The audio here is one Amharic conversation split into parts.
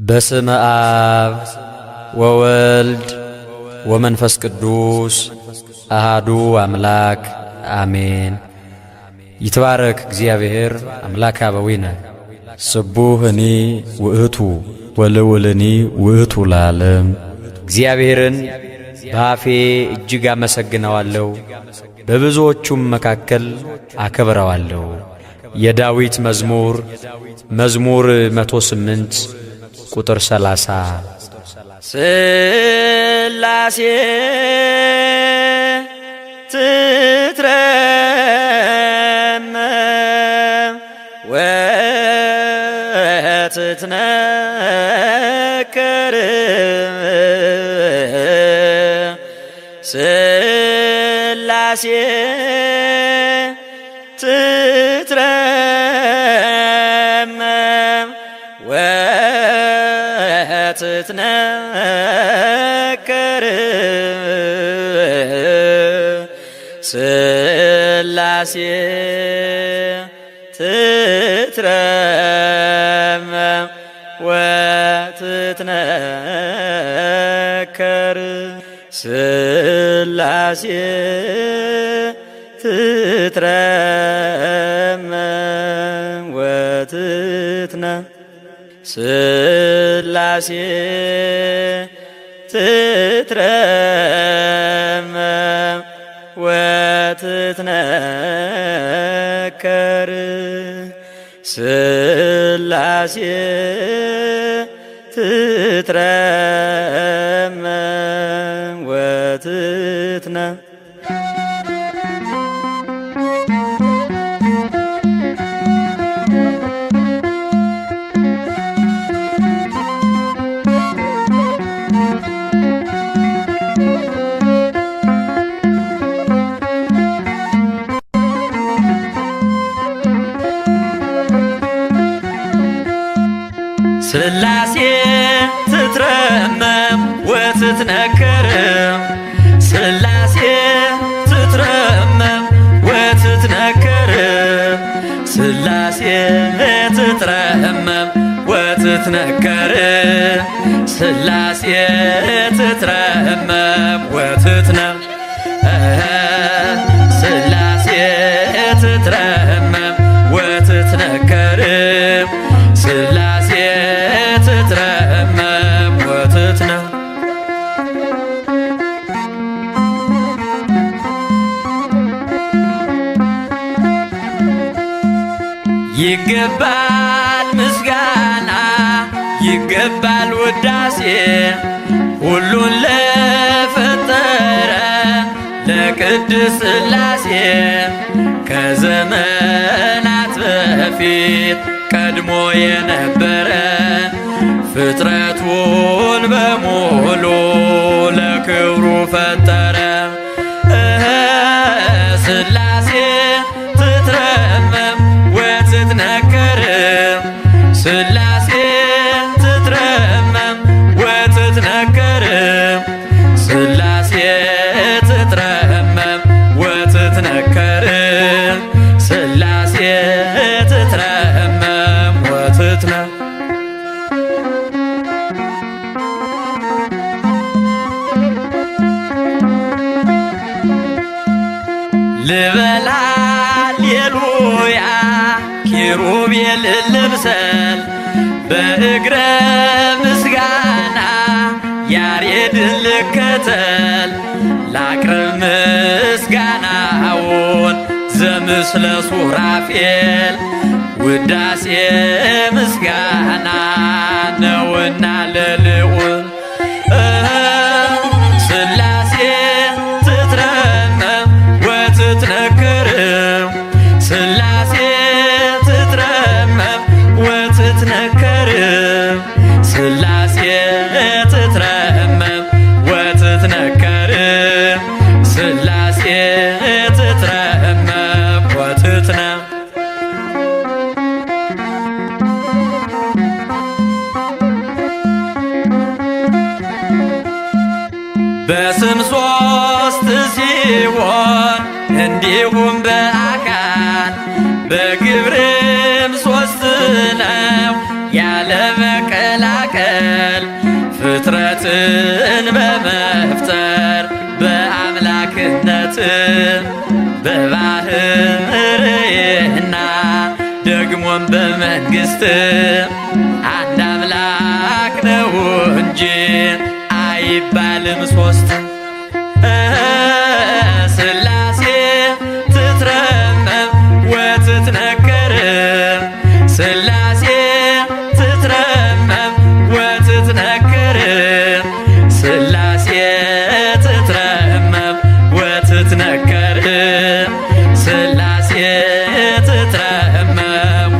በስመ አብ ወወልድ ወመንፈስ ቅዱስ አሃዱ አምላክ አሜን። ይትባረክ እግዚአብሔር አምላከ አበዊነ ስቡህኒ ውእቱ ወልውልኒ ውእቱ ለዓለም። እግዚአብሔርን በአፌ እጅግ አመሰግነዋለሁ፣ በብዙዎቹም መካከል አከብረዋለሁ። የዳዊት መዝሙር 108 ቁጥር 30 ስላሴ ትትረመም ወትትነከር ስላሴ ትትረመም ወትትነከር ስላሴ ትትረመም ወትትነከር ስላሴ ትትረመም ወትትነ ስላሴ ትትረመም ወትትነከር ስላሴ ትትረመም ወትትነ ስላሴ ትትረመም ወትትነከር ስላሴ ትትረመም ወትትነከር ስላሴ ትትረመም ወትትነከር ስላሴ ትትረመም ወትትነ ስላሴ ትትረመም ወትትነከር ስላሴ ትትረመም ወትትነ ይገባል ምስጋና ይገባል ውዳሴ ሁሉን ለፈጠረ ለቅድስ ስላሴ ከዘመናት በፊት ቀድሞ የነበረ ፍጥረቱን በሙሉ ለክብሩ ፈጠረ። ስላሴ ትትረመም ወትትነከር ስላሴ ትትረመም ወትትነከር ስላሴ ትትረመም ወትትነከር ስላሴ ትትረመም ወትትነ ልበላ ሌሉያ ኪሩቤል ልብሰል በእግረ ምስጋና ያሬድን ልከተል ላቅርብ ምስጋናውን ዘምስለ ሱራፌል ውዳሴ ምስጋና ነውና ለልዑል ስላሴ ትትረመም ወትትነከር ስላሴ ትትረመም ወትትነከር ስላሴ ትትረመም ወትትነከር ስላሴ ትትረመም ወትትነ በስም ሶስት ሲሆን እንዲሁም በአካል በግብርም ሶስት ነው። ያለመቀላቀል ፍጥረትን በመፍጠር በአምላክነት በባህርይና ደግሞም በመንግሥት አንድ አምላክ ነው እንጂ አይባልም ሶስት። ሥላሴ ትትረመም ወትትነከር ሥላሴ ትትረመም ወትትነከር ሥላሴ ትትረመም ወትትነከር ሥላሴ ትትረመም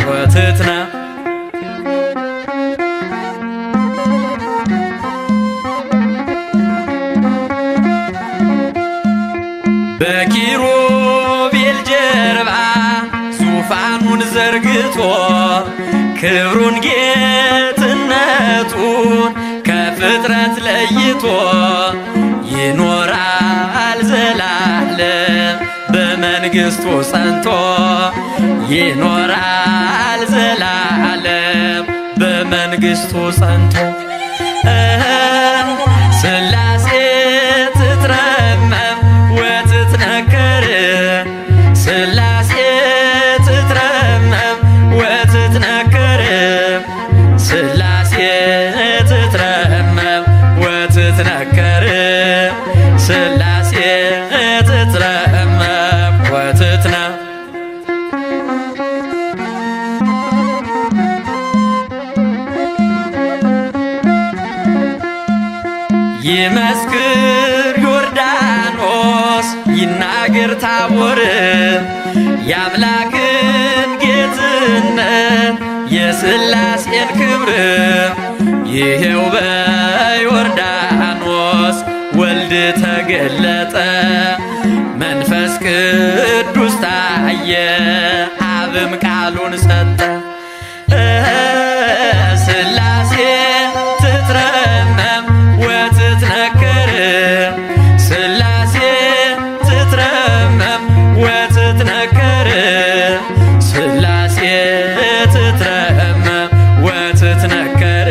ወትትነ በኪሩቤል ጀርባ ዙፋኑን ዘርግቶ ክብሩን ጌትነቱን ከፍጥረት ለይቶ ይኖራል ዘላለም በመንግሥቱ ጸንቶ ይኖራል ዘላለም በመንግሥቱ ጸንቶ ሥላሴ ትትረመም ወትትነከር ሥላሴ ትትረመም ወትትነከር ሥላሴ ትትረመም ወትትነከር ሥላሴ ትትረመም ወትትነ ይመስክር ዮርዳኖስ ይናገር ታቦር የአምላክን ጌትነት የሥላሴን ክብር ይሄው በዮርዳኖስ ወልድ ተገለጠ መንፈስ ቅዱስ ታየ አብም ቃሉን ሰጠ ሥላሴ ትትረመም ወትትነከር ሥላሴ ትትረመም ወትትነከር ሥላሴ ትትረመም ወትትነከር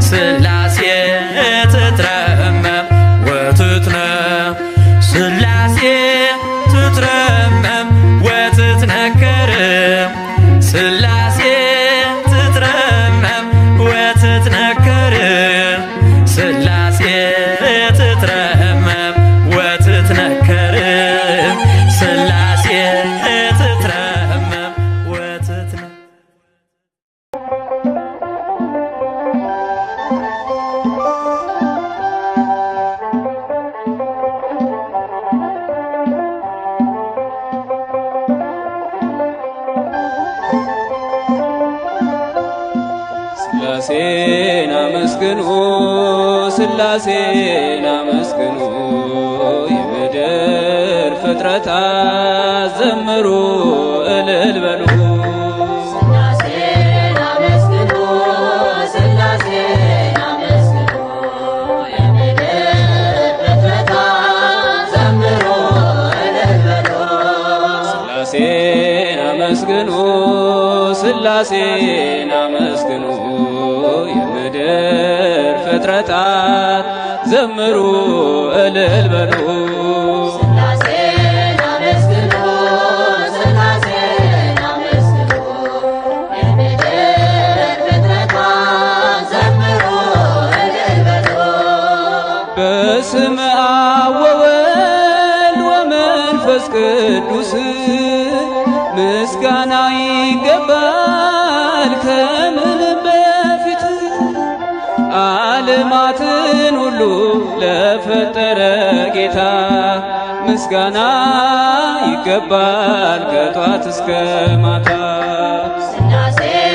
ሥላሴ ትትረመም ወትትነ ሥላሴ ትትረመም ወትትነከር ሥላሴ ትትረመም ወትትነከር ሥላሴ ትትረመም ወትትነከር ሥላሴ ትትረመም ወትትነ ሥላሴን አመስግኑ ሥላሴን አመስግኑ የምድር ፍጥረታት ዘምሩ እልል በሉ ሥላሴን አመስግኑ ሥላሴን አመስግኑ የምድር ፍጥረታት ዘምሩ እልል በሉ ሥላሴን አመስግኑ ሥላሴን አመስግኑ የምድር ፍጥረታት ዘምሩ እልል በሉ ሥላሴን አመስግኑ ሥላሴን አመስግኑ የምድር ፍጥረታት ዘምሩ እልል በሉ በስመ አብ ወወልድ ወመንፈስ ቅዱስ ምስጋና ይገባል ከምንም በፊት ዓለማትን ሁሉ ለፈጠረ ጌታ ምስጋና ይገባል ከጧት እስከ ማታ ሥላሴን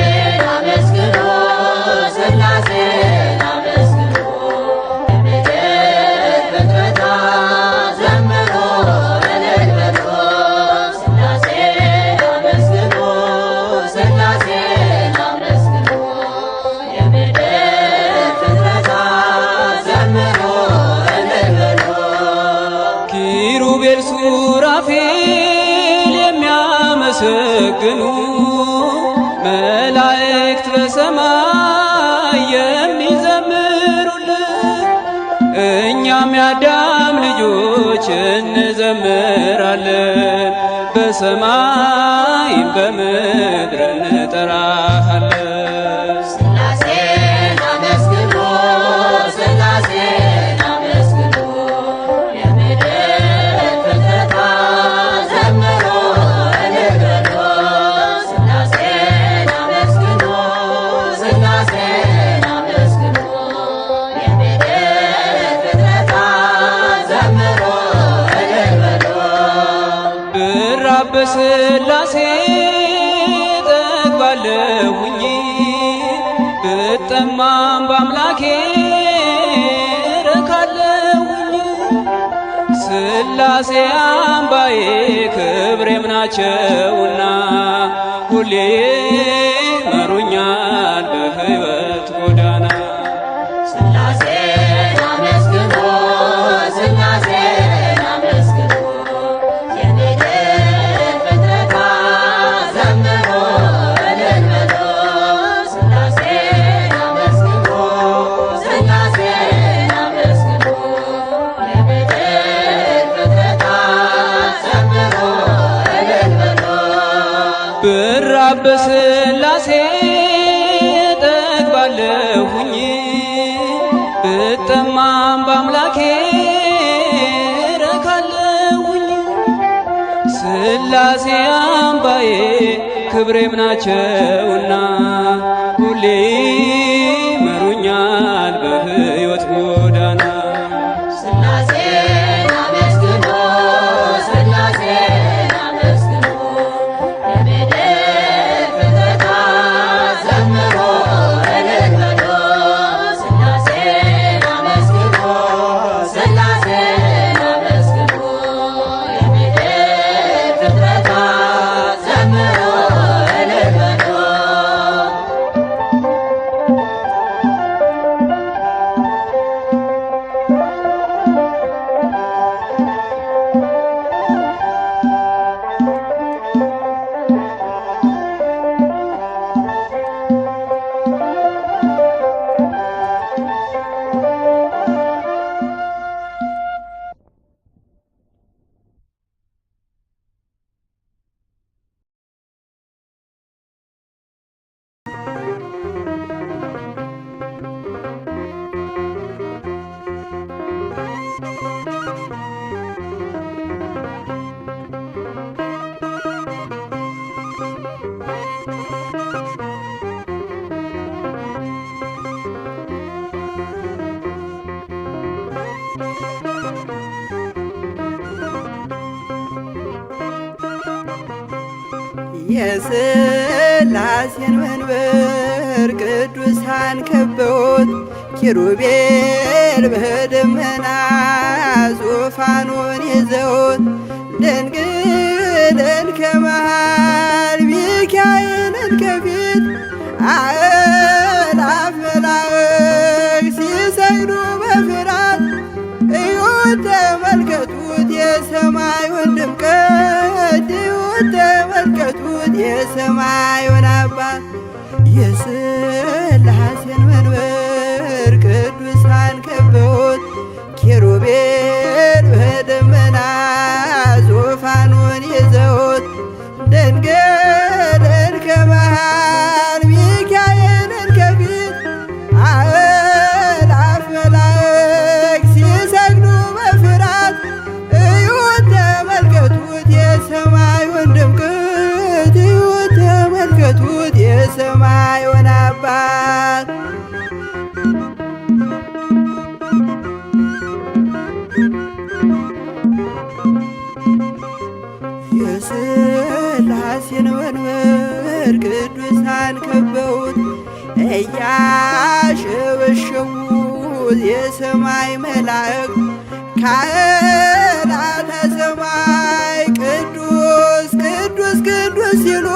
አመስግኑ ሥላሴን አመስግኑ የምድር ፍጥረታት ዘምሩ እልል በሉ ሥላሴን አመስግኑ ሥላሴን አመስግኑ የምድር ፍጥረታት ዘምሩ እልል በሉ ኪሩቤል ሱራፌል የሚያመሰግኑ መላእክት በሰማይ እኛም የአዳም ልጆች እንዘምራለን፣ በሰማይም በምድር እንጠራሃለን። ሥላሴን አመስግኑ ሥላሴን አመስግኑ የምድር ፍጥረታት ዘምሩ እልል በሉ። ሥላሴን አመስግኑ ሥላሴን አመስግኑ የምድር ፍጥረታት ዘምሩ እልል በሉ። ብራብ በሥላሴ ጠግባለሁኝ፣ ብጠማም በአምላኬ ረካለሁኝ። ሥላሴ አምባዬ ክብሬም ናቸውና ሁሌ መሩኛል በሕይወት ጎዳና። ሥላሴን አመስግኑ ሥላሴን አመስግኑ የምድር ፍጥረታት ዘምሩ እልል በሉ። ሥላሴን አመስግኑ ሥላሴን አመስግኑ የምድር ፍጥረታት ዘምሩ እልል በሉ። ብራብ በሥላሴ ጠግባለሁኝ፣ ብጠማም በአምላኬ ረካለሁኝ። ሥላሴ አምባዬ ክብሬም ናቸውና ሁሌ መሩኛል በሕይወት ጎዳና። ሥላሴን አመስግኑ ሥላሴን አመስግኑ የምድር ፍጥረታት ዘምሩ እልል በሉ። ሥላሴን አመስግኑ ሥላሴን አመስግኑ የምድር ፍጥረታት ዘምሩ እልል በሉ። የሥላሴን መንበር ቅዱሳን ከበውት ኪሩቤል በደመና ዙፋኑን ይዘውት ድንግልን ከመሃል ሚካኤልን ከፊት አእላፍ መላእክት ሲሰግዱ በፍርሃት እዩት ተመልከቱት የሰማዩን ድምቀት እዩት ተመልከቱት የሰማዩን አባት የሥላሴን መንበር ቅዱሳን ከበውት ኪሩቤል በደመና ዙፋኑን ይዘውት ድንግልን ከመሃል ሚካኤልን ከፊት አእላፍ መላእክት ሲሰግዱ በፍርሃት እዩት ተመልከቱት የሰማዩን ድምቀት እዩት ተመልከቱት የሰማዩን አባት የሥላሴን መንበር ቅዱሳን ከበውት እያሸበሸቡት የሰማይ መላእክት ካህናተ ሰማይ ቅዱስ ቅዱስ ቅዱስ ሲሉ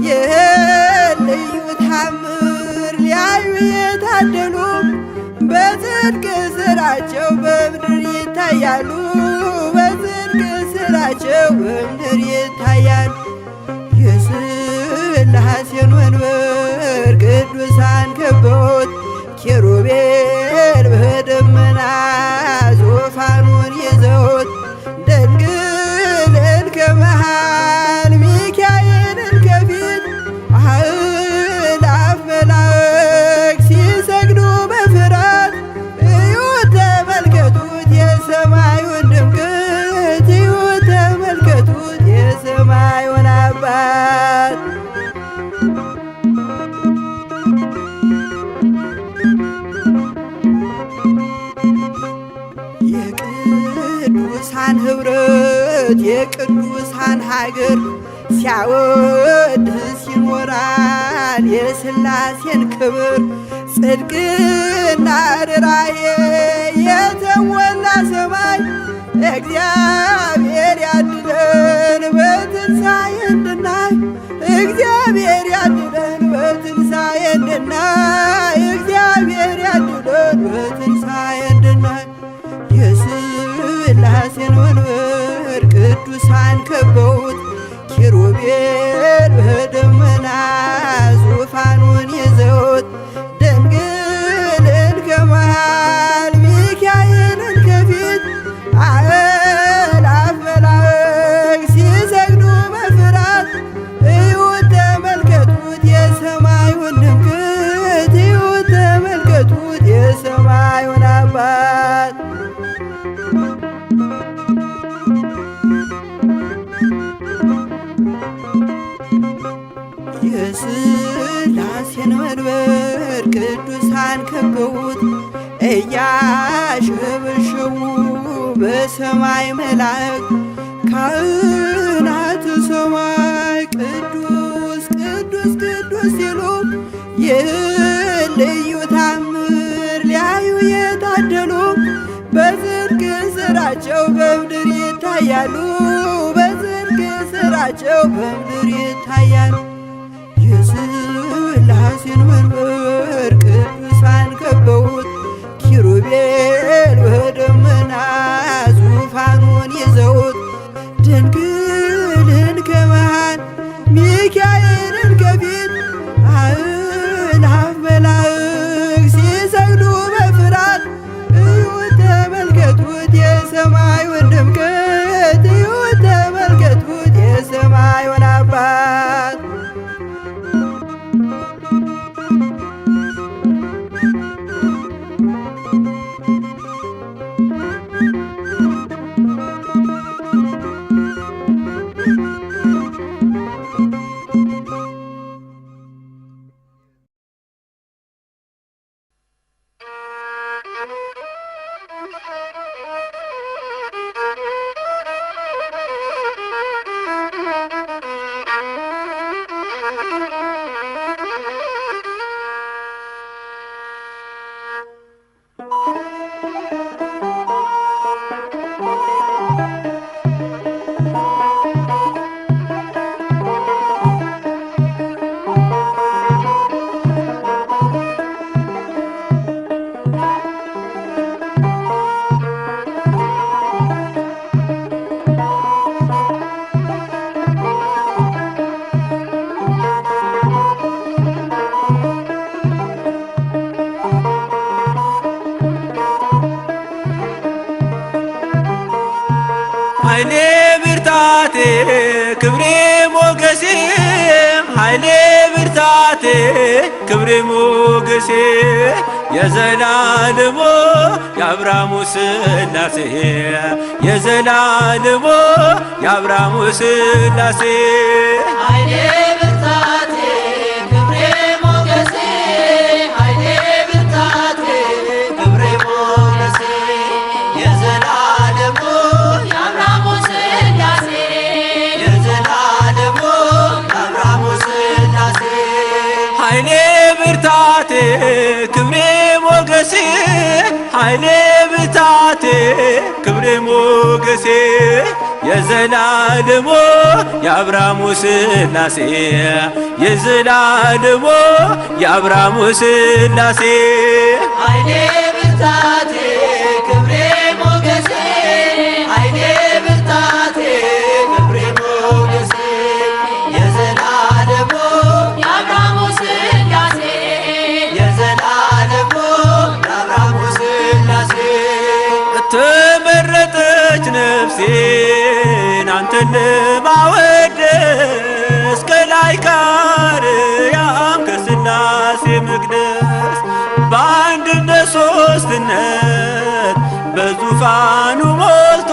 ይህን ልዩ ታምር ሊያዩ የታደሉ በጽድቅ ስራቸው በምድር ይታያሉ በጽድቅ ስራቸው በምድር ይታያሉ። የሥላሴን መንበር ቅዱሳን ከበውት ኪሩቤል በደመና የቅዱሳን ሀገር ሲያወድስ ይኖራል የሥላሴን ክብር። ጽድቅና ርራዬ የተሞላ ሰማይ እግዚአብሔር ያድለን በትንሣኤ እንድናይ። እግዚአብሔር ያድለን በትንሣኤ እንድናይ። እግዚአብሔር ያድለን በትንሣኤ እንድናይ። የሥላሴን መንበር ቅዱሳን ከበውት ኪሩቤል በደመና ዙፋኑን ይዘውት ድንግልን ከመሃል ሚካኤልን ከፊት አእላፍ መላእክት ሲሰግዱ በፍርሃት እዩት ተመልከቱት የሰማዩን ድምቀት። እዩት ተመልከቱት የሰማዩን አባት። የሥላሴን መንበር ቅዱሳን ከበውት እያሸበሸቡ በሰማይ መላእክት ካህናተ ሰማይ ቅዱስ ቅዱስ ቅዱስ ሲሉ ይህን ልዩ ታምር ሊያዩ የታደሉ በጽድቅ ሥራቸው በምድር ይታያሉ። በጽድቅ ሥራቸው በምድር ይታያሉ። የሥላሴን መንበር ቅዱሳን ከበውት ኪሩቤል በደመና ዙፋኑን ይዘውት ድንግልን ከመሃል ሚካኤልን ከፊት አእላፍ መላእክት ሲሰግዱ በፍርሃት እዩት ተመልከቱት የሰማዩን ድምቀት። እዩት ተመልከቱት የሰማዩን አባት። ኃይሌ ብርታቴ ክብሬ ሞገሴ ኃይሌ ብርታቴ ክብሬ ሞገሴ የዘላለሙ የአብርሃሙ ሥላሴ የዘላለሙ የአብርሃሙ ሥላሴ ኃይሌ ብርታቴ ክብሬ ሞገሴ ኃይሌ ብርታቴ ክብሬ ሞገሴ የዘላለሙ የአብርሃሙ ሥላሴ የዘላለሙ የአብርሃሙ ሥላሴ ኃይሌ ብርታቴ ክብሬ ሞገሴ ኃይሌ ብርታቴ ክብሬ ሞገሴ የዘላለሙ የአብርሃሙ ሥላሴ የዘላለሙ የአብርሃሙ ሥላሴ ኃይሌ ብርታቴ ክብሬ ሞገሴ ኃይሌ ብርታቴ ክብሬ ሞገሴ የዘላለሙ የአብርሃሙ ሥላሴ የዘላለሙ የአብርሃሙ ሥላሴ ተመረጠች ነፍሴን አንተን ለማወደስ ከላይ ከአርያም ከሥላሴ መቅደስ በአንድነት ሦስትነት በዙፋኑ ሞልቶ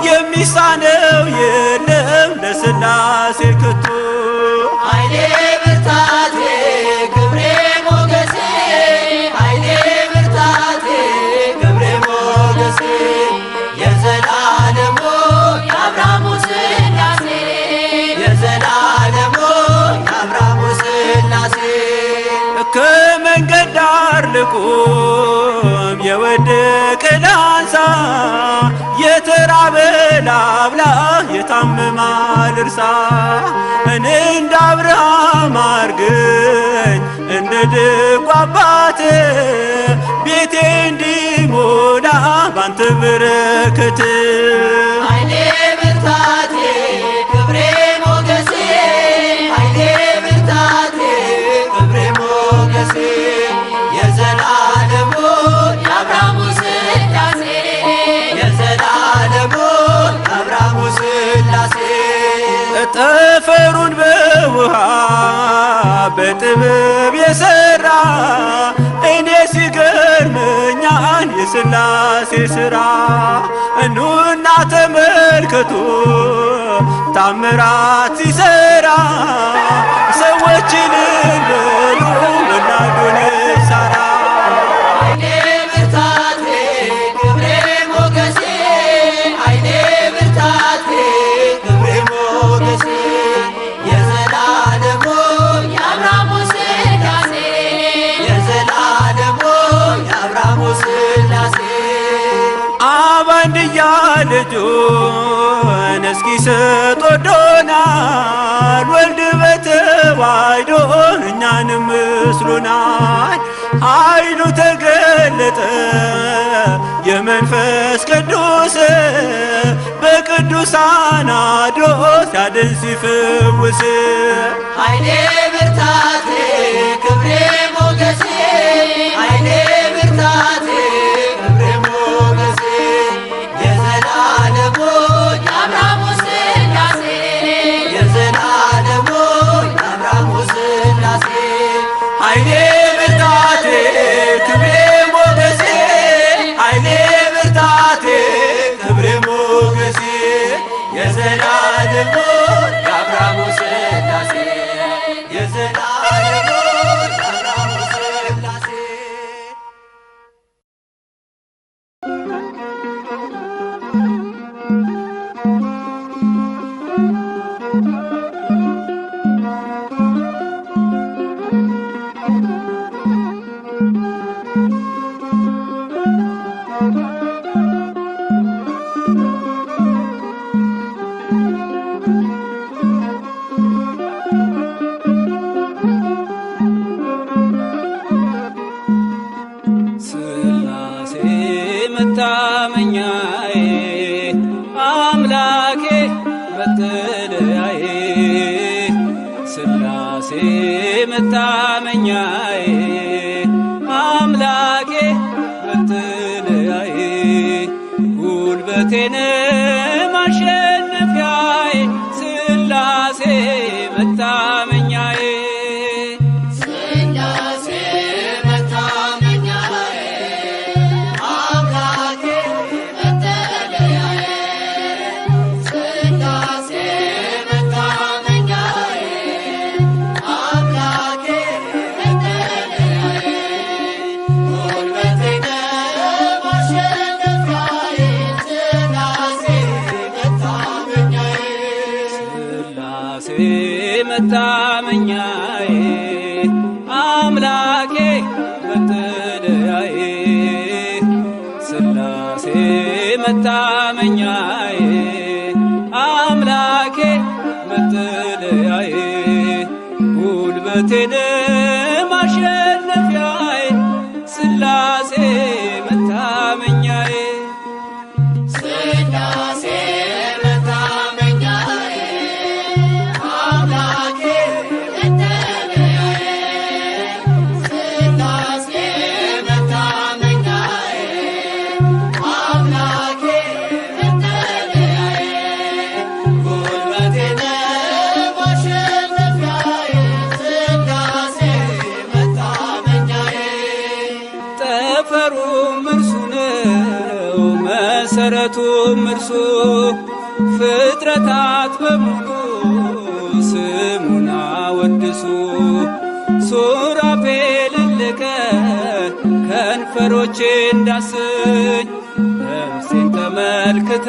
የሚሳነው የለም ለሥላሴ ከቶ ኃይሌ ብርታቴ ክብሬ ሞገሴ ኃይሌ ብርታቴ ክብሬ ሞገሴ የዘላለሙ ልቁም የወደቀ ላንሳ፣ የተራበ ላብላ የታመመ ልርሳ። እኔ እንደ አብርሃም አርገኝ እንደ ደጉ አባት፣ ቤቴ እንዲሞላ ባንተ በረከት። ኃይሌ ብርታቴ ክብሬ ሞገሴ፣ ኃይሌ ብርታቴ ክብሬ ሞገሴ፣ የዘላለሙ የአብርሃሙ ሥላሴ፣ የዘላለሙ የአብርሃሙ ሥላሴ። ጠፈሩን በውሃ በጥበብ የሠራ እኔ ሲገርመኛል የሥላሴ ሥራ። እኑና ተመልከቱ ታምራት ሲሠራ፣ ሰዎችን በሉ ወላዱን ሳራ። ኃይሌ ብርታቴ ክብሬ ሞገሴ፣ ኃይሌ ብርታቴ ክብሬ ሞገሴ፣ የዘላለሙ የአብርሃሙ ሥላሴ፣ የዘላለሙ የአብርሃሙ ሥላሴ። አብ አንድያ ልጁን እስኪሰጥ ወዶናል፣ ወልድ በተዋሕዶ እኛንም መስሎናል። ኃይሉ ተገለጠ የመንፈስ ቅዱስ፣ በቅዱሳን አድሮ ሲያድን ሲፈውስ። ኃይሌ ብርታቴ ክብሬ ሞገሴ፣ ኃይሌ ብርታቴ ክብሬ ሞገሴ፣ የዘላለሙ የአብርሃሙ ሥላሴ፣ የዘላለሙ የአብርሃሙ ሥላሴ። ኃይሌ ብርታቴ ክብሬ ሞገሴ፣ ኃይሌ ብርታቴ ክብሬ ሞገሴ፣ የዘላለሙ የአብርሃሙ ሥላሴ፣ የዘላለሙ የአብርሃሙ ሥላሴ። ሥላሴ መታመኛዬ አምላኬ መጠለያዬ፣ ሥላሴ መታመኛዬ አምላኬ መጠለያዬ፣ ጉልበቴን ማሸነፊያዬ ሥላሴ መታመኛዬ። ሥላሴ መታመኛዬ አምላኬ መጠለያዬ፣ ሥላሴ መታመኛዬ አምላኬ መጠለያዬ፣ ጉልበቴን ማሸነፊያዬ ሥላሴ መታመኛዬ። ሥላሴ መታመኛዬ አምላኬ መጠለያዬ፣ ሥላሴ መታመኛዬ አምላኬ መጠለያዬ፣ ጉልበቴን ማሸነፊያዬ ሥላሴ መታመኛዬ። ሥላሴ መታመኛዬ አምላኬ መጠለያዬ፣ ሥላሴ መታመኛዬ አምላኬ መጠለያዬ፣ ጉልበቴን ማሸነፊያዬ ሥላሴ መታመኛዬ። ጠፈሩም እርሱ ነው መሠረቱም እርሱ፣ ፍጥረታት በሙሉ ስሙን አወድሱ። ሱራፌልን ልከ ከንፈሮቼ እንዳሰኝ፣ ነፍሴን ተመልክተ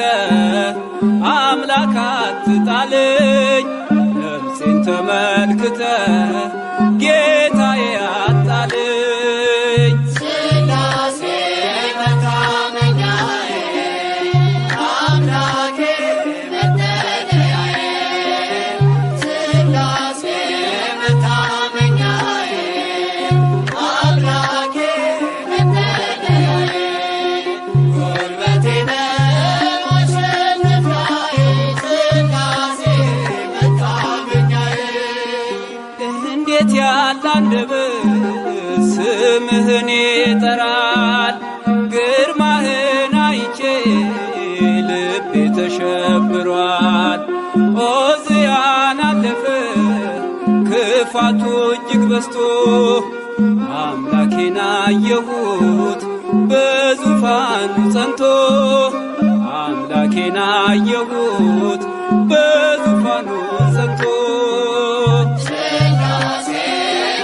አምላክ አትጣለኝ፣ ነፍሴን ተመልክተ ጌታዬ አጣለኝ። ስምህን ይጠራል። ግርማህን አይቼ ልቤ ተሸብሯል። ዖዝያን አለፈ ክፋቱ እጅግ በዝቶ አምላኬን አየሁት በዙፋኑ ጸንቶ አምላኬን አየሁት በዙፋኑ ጸንቶ ሥላሴ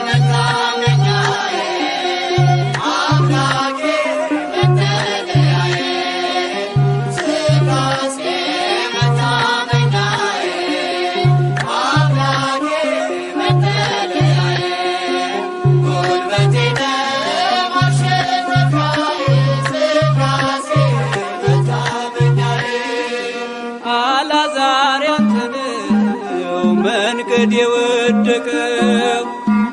መታመኛዬ አምላኬ መጠለያዬ ሥላሴ መታመኛዬ አምላኬ መጠለያዬ ጉልበቴ ማሸነፊያዬ ሥላሴ መታመኛዬ አልዓዛር ያንተነው መንገድ የወደቀው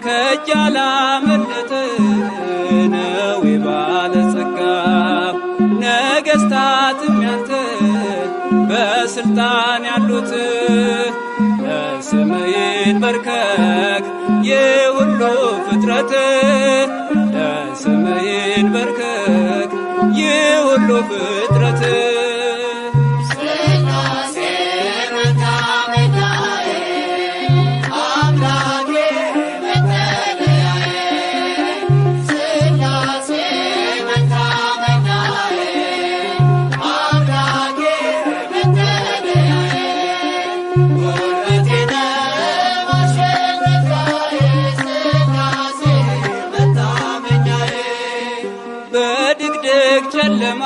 ከእጅ ያላመለጠ ነው የባለጸጋው። ነገሥታትም ያንተ በስልጣን ያሉት ለስምህ ይንበርከክ የሁሉ ፍጥረት ለስምህ ይንበርከክ የሁሉ ፍጥረት ሥላሴ መታመኛዬ አምላኬ መጠለያዬ ሥላሴ መታመኛዬ አምላኬ መጠለያዬ ጉልበቴ ማሸነፊያዬ ሥላሴ መታመኛዬ በድቅድቅ ጨለማ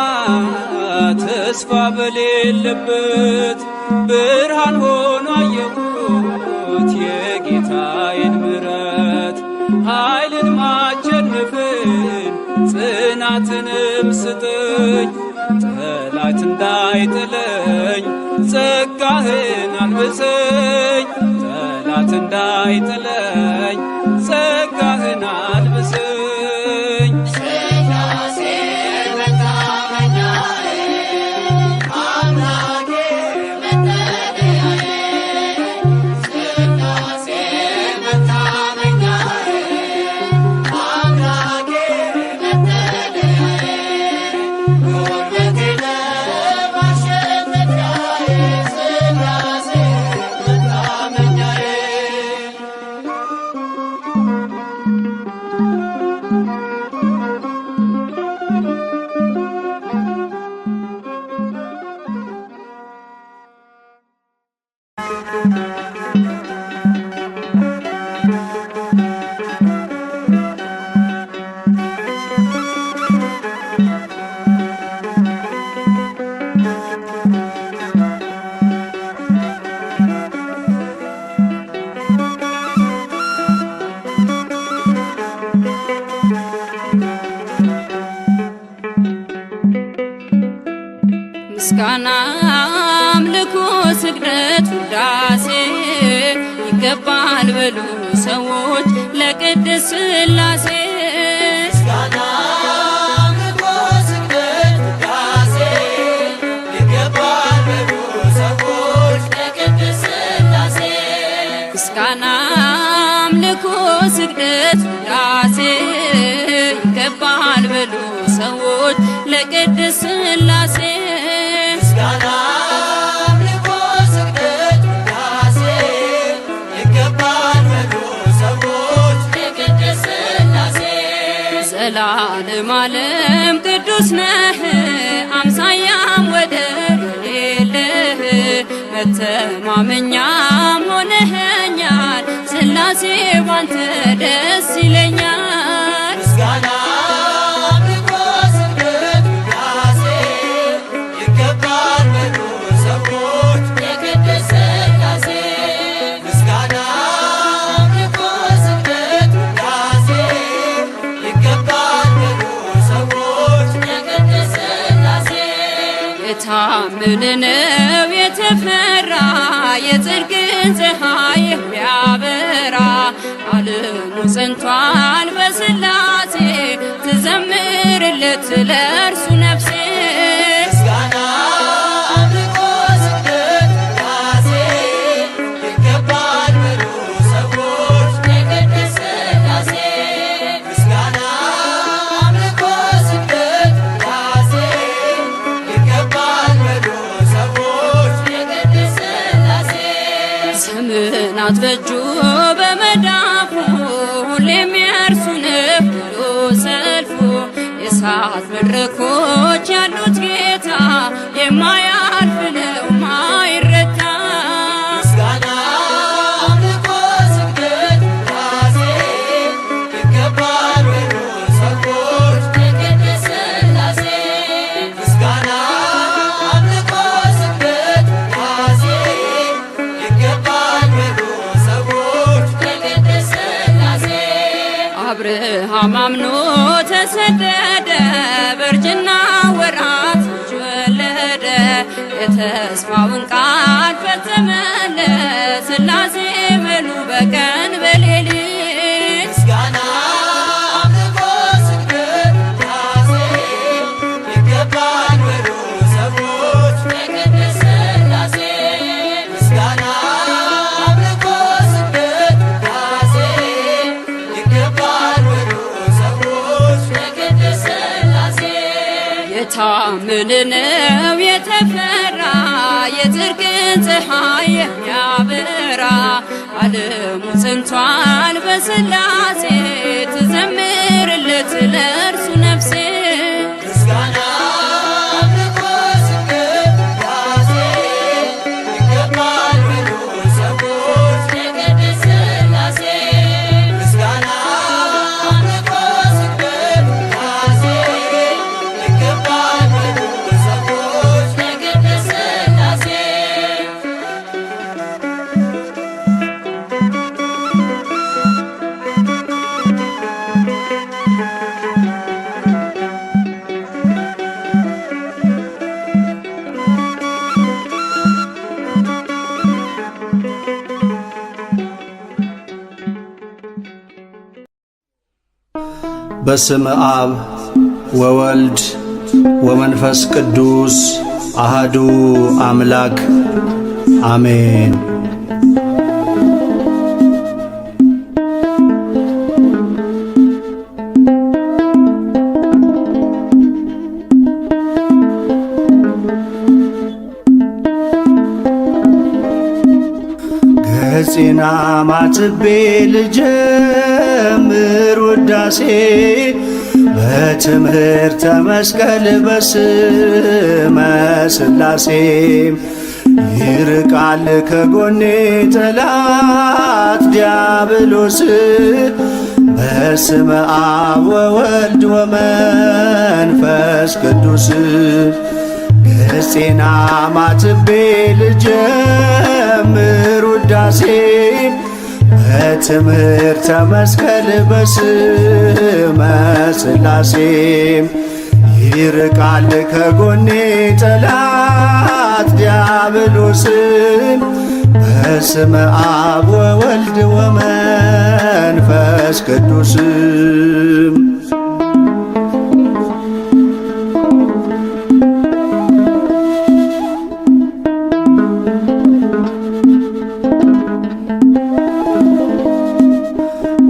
ተስፋ በሌለበት ብርሃን ሆኖ አየሁት የጌታዬን ምሕረት። ኃይልን ማቸነፍን ጽናትንም ስጠኝ ጠላት እንዳይጥለኝ ጸጋህን አልብሰኝ ጠላት እንዳይጥለኝ ጸጋህን አልብሰኝ ሥላሴ መታመኛዬ አምላኬ መጠለያዬ ሥላሴ መታመኛዬ አምላኬ መጠለያዬ ጉልበቴ ማሸነፊያዬ ሥላሴ መታመኛዬ ምስጋና አምልኮ ስግደት ውዳሴ ይገባል በሉ ሰዎች ለቅድስት ሥላሴ ምስጋና አምልኮ ስግደት ውዳሴ ይገባል በሉ ሰዎች ለቅድስት ሥላሴ ምስጋና አምልኮ ስግደት ውዳሴ ይገባል በሉ ሰዎች ለቅድስት ሥላሴ ምስጋና አምልኮ ስግደት ውዳሴ ይገባል በሉ ሰዎች ለቅድስት ሥላሴ ዘላለም ዓለም ቅዱስ ነህ አምሳያም ወደር የሌለህ መተማመኛም ሆነኸኛል ሥላሴ ባንተ ደስ ይለኛል። ምስጋና አምልኮ ስግደት ውዳሴ ይገባል በሉ ሰዎች ለቅድስት ሥላሴ ምስጋና አምልኮ ስግደት ውዳሴ ይገባል በሉ ሰዎች ለቅድስት ሥላሴ የታመነ ነው የተፈራ የጽድቅን ፀሐይ የሚያበራ ዓለሙ ጸንቷል በሥላሴ ትዘምርለት ለእርሱ ነፍሴ ምስጋና አምልኮ ስግደት ውዳሴ ይገባል በሉ ሰዎች ለቅድስት ሥላሴ ምስጋና በእሳት መድረኮች ያሉት ጌታ የማያልፍ ነው ማይረታ ምስጋና አምልኮ ስግደት ራሴ ይገባል ወዶ ሰዎች ለቅድስት ሥላሴ ምስጋና አምልኮ ስግደት ራሴ ይገባል ወዶ ሰዎች ለቅድስት ሥላሴ አብርሃም አምኖ ተሰደደ በእርጅና ወራት ልጅ ወለደ የተስፋውን ቃል ፈጸመለት ሥላሴ ምሉ በቀን በሌሊት ምስጋና አምልኮ ስግደት ራሴ ይገባል ወዶ ሰዎች ለቅድስት ሥላሴ ምስጋና አምልኮ ስግደት ራሴ ይገባል ወዶ ሰዎች ለቅድስት ሥላሴ የታመነ ነው የተፈራ የጽድቅን ፀሐይ የሚያበራ ዓለሙ ጸንቷል በሥላሴ ትዘምርለት ለእርሱ ነፍሴ ምስጋና አምልኮ ስግደት ራሴ ይገባል ወዶ ሰዎች ለቅድስት ሥላሴ ምስጋና አምልኮ ስግደት ራሴ ይገባል ወዶ ሰዎች ለቅድስት ሥላሴ በስመ አብ ወወልድ ወመንፈስ ቅዱስ አሃዱ አምላክ አሜን። ገጼና ማትቤ ልጀምር ውዳሴ በትምህርተ መስቀል በስመ ሥላሴ ይርቃል ከጎኔ ጠላት ዲያብሎስ በስመ አብ ወወልድ ወመንፈስ ቅዱስ ገጼና ማትቤ ልጀምር ውዳሴ በትምህርተ መስቀል በስመ ሥላሴ ይርቃል ከጎኔ ጠላት ዲያብሎስ በስመ አብ ወወልድ ወመንፈስ ቅዱስ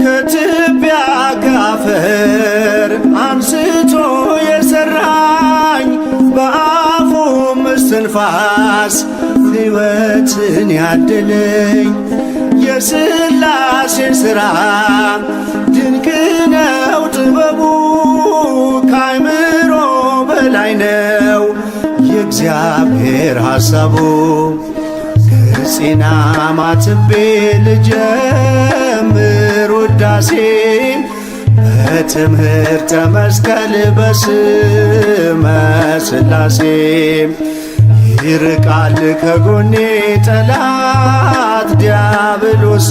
ከትቢያ ከአፈር አንስቶ የሠራኝ በአፉም እስትንፋስ ሕይወትን ያደለኝ የሥላሴ ሥራ ድንቅ ነው ጥበቡ ከአይምሮ በላይ ነው የእግዚአብሔር ሐሳቡ ገጼና ማትቤ ልጀምር ውዳሴ በትምህርተ መስቀል በስመ ሥላሴ ይርቃል ከጎኔ ጠላት ዲያብሎስ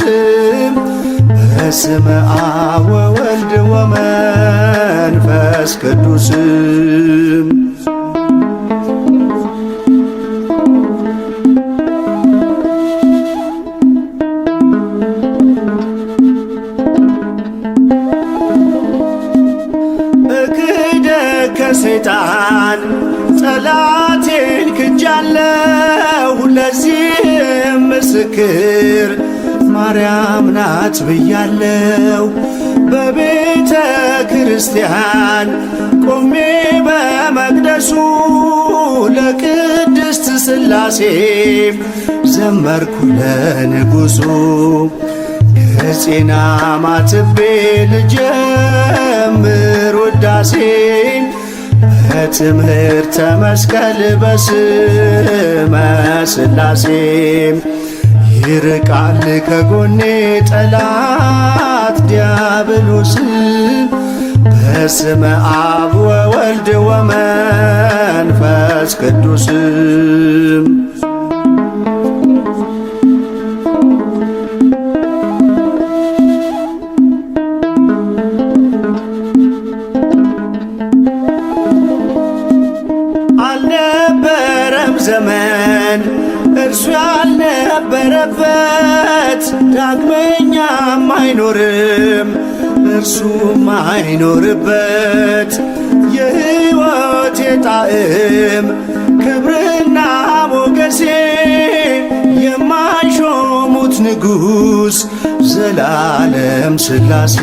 በስመ አብ ወወልድ ወመንፈስ ቅዱስ ከሰይጣን ጠላቴን ክጃለሁ ለዚህም ምስክር ማርያም ናት ብያለሁ። በቤተ ክርስቲያን ቆሜ በመቅደሱ ለቅድስት ሥላሴ ዘመርኩ ለንጉሡ ገጼን አማትቤ ልጀምር ውዳሴን በትምህርተ መስቀል በስመ ሥላሴ ይርቃል ከጎኔ ጠላት ዲያብሎስ በስመ አብ ወወልድ ወመንፈስ ቅዱስ አልነበረም ዘመን እርሱ ያልነበረበት ዳግመኛም አይኖርም እርሱም አይኖርበት የሕይወቴ ጣዕም ክብርና ሞገሴ የማይሾሙት ንጉሥ ዘላለም ሥላሴ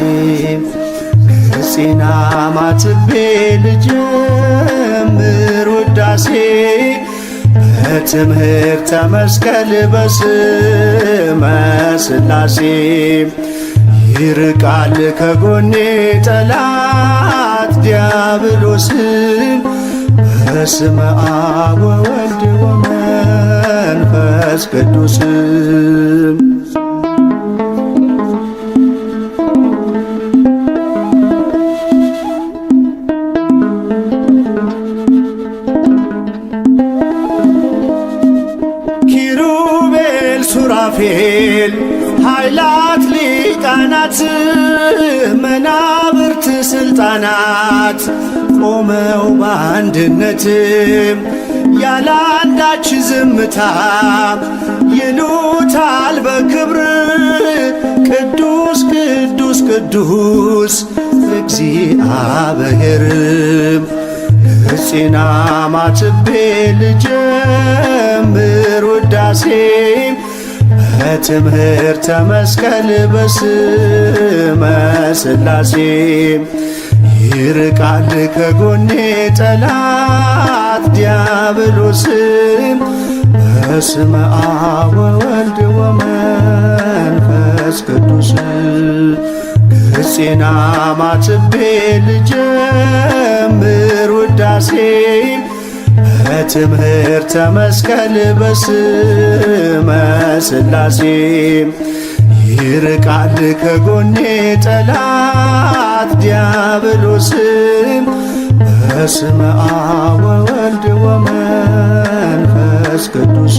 ገጼን አማትቤ ልጀምር ውዳሴ በትምህርተ መስቀል በስመ ሥላሴ ይርቃል ከጎኔ ጠላት ዲያብሎስ በስመ አብ ወወልድ ወመንፈስ ቅዱስ ኪሩቤል ሱራፌል ኃይላት ሊቃናት መናብርት ስልጣናት ቆመው በአንድነት ያለ አንዳች ዝምታ ይሉታል በክብር ቅዱስ ቅዱስ ቅዱስ እግዚአብሔር ገጼን አማትቤ ልጀምር ውዳሴ በትምህርተ መስቀል በስመ ሥላሴ ይርቃል ከጎኔ ጠላት ዲያብሎስ በስመ አብ ወወልድ ወመንፈስ ቅዱስ ገጼን አማትቤ ልጀምር ውዳሴ በትምህርተ መስቀል በስመ ሥላሴ ይርቃል ከጎኔ ጠላት ዲያብሎስ በስመ አብ ወወልድ ወመንፈስ ቅዱስ